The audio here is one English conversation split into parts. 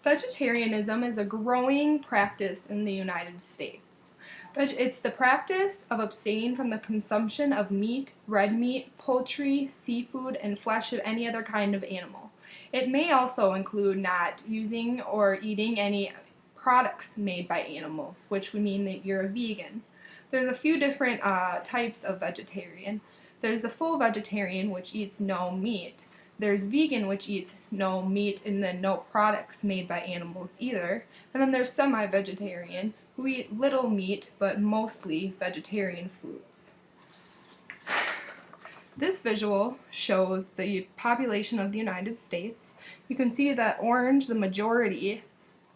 Vegetarianism is a growing practice in the United States. It's the practice of abstaining from the consumption of meat, red meat, poultry, seafood, and flesh of any other kind of animal. It may also include not using or eating any products made by animals, which would mean that you're a vegan. There's a few different types of vegetarian. There's the full vegetarian, which eats no meat. There's vegan, which eats no meat and then no products made by animals either. And then there's semi-vegetarian, who eat little meat but mostly vegetarian foods. This visual shows the population of the United States. You can see that orange, the majority,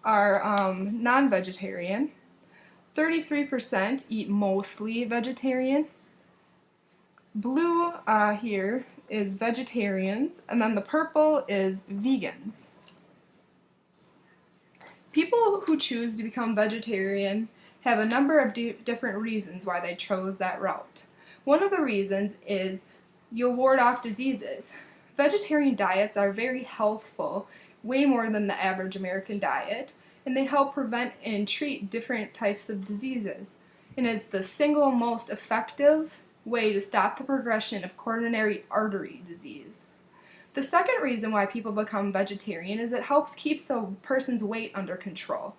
are non-vegetarian. 33% eat mostly vegetarian. Blue here is vegetarians, and then the purple is vegans. People who choose to become vegetarian have a number of different reasons why they chose that route. One of the reasons is you'll ward off diseases. Vegetarian diets are very healthful, way more than the average American diet, and they help prevent and treat different types of diseases. And it's the single most effective way to stop the progression of coronary artery disease. The second reason why people become vegetarian is it helps keep a person's weight under control.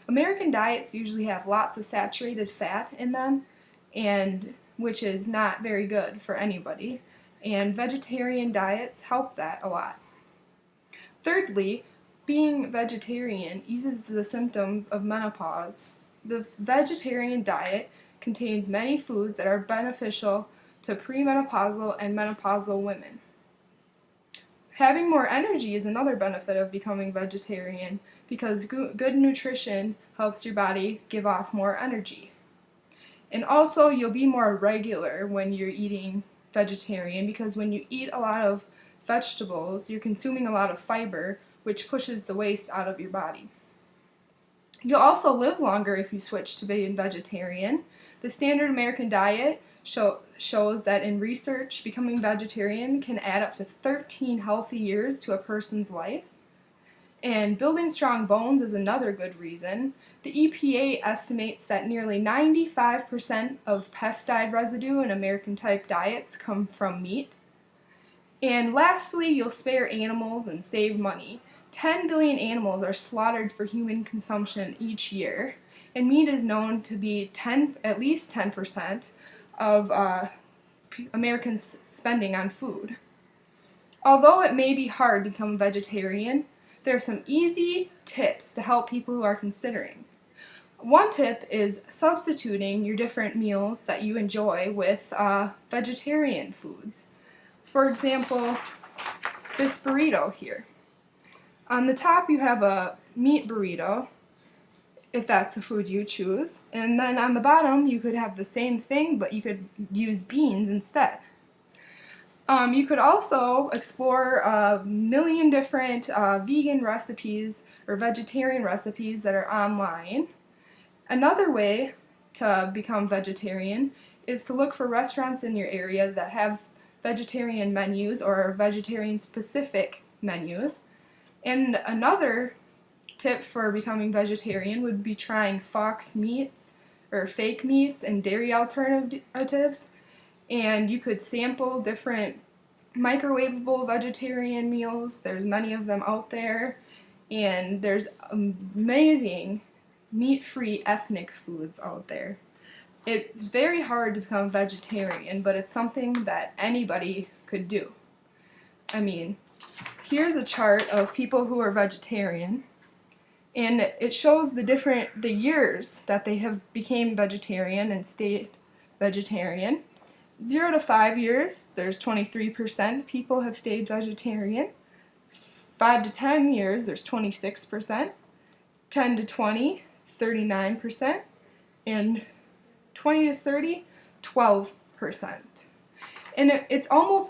American diets usually have lots of saturated fat in them, and which is not very good for anybody, and vegetarian diets help that a lot. Thirdly, being vegetarian eases the symptoms of menopause. The vegetarian diet contains many foods that are beneficial to premenopausal and menopausal women. Having more energy is another benefit of becoming vegetarian because good nutrition helps your body give off more energy. And also, you'll be more regular when you're eating vegetarian because when you eat a lot of vegetables, you're consuming a lot of fiber, which pushes the waste out of your body. You'll also live longer if you switch to being vegetarian. The standard American diet shows that in research, becoming vegetarian can add up to 13 healthy years to a person's life. And building strong bones is another good reason. The EPA estimates that nearly 95% of pesticide residue in American-type diets come from meat. And lastly, you'll spare animals and save money. 10 billion animals are slaughtered for human consumption each year, and meat is known to be at least 10% of Americans' spending on food. Although it may be hard to become vegetarian, there are some easy tips to help people who are considering. One tip is substituting your different meals that you enjoy with vegetarian foods. For example, this burrito here. On the top you have a meat burrito, if that's the food you choose, and then on the bottom you could have the same thing, but you could use beans instead. You could also explore a million different vegan recipes or vegetarian recipes that are online. Another way to become vegetarian is to look for restaurants in your area that have vegetarian menus or vegetarian specific menus. And another tip for becoming vegetarian would be trying fox meats or fake meats and dairy alternatives. And you could sample different microwavable vegetarian meals. There's many of them out there. And there's amazing meat-free ethnic foods out there. It's very hard to become vegetarian, but it's something that anybody could do. I mean, here's a chart of people who are vegetarian, and it shows the years that they have became vegetarian and stayed vegetarian. 0 to 5 years, there's 23% people have stayed vegetarian. 5 to 10 years, there's 26%. 10 to 20, 39%. And 20 to 30, 12%. And it's almost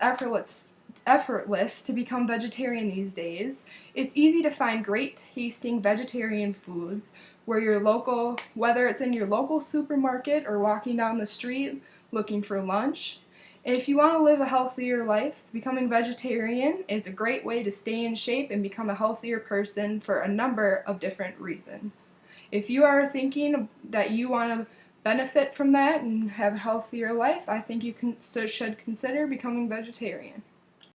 effortless to become vegetarian these days. It's easy to find great tasting vegetarian foods whether it's in your local supermarket or walking down the street looking for lunch. If you want to live a healthier life, becoming vegetarian is a great way to stay in shape and become a healthier person for a number of different reasons. If you are thinking that you want to benefit from that and have a healthier life, I think you should consider becoming vegetarian.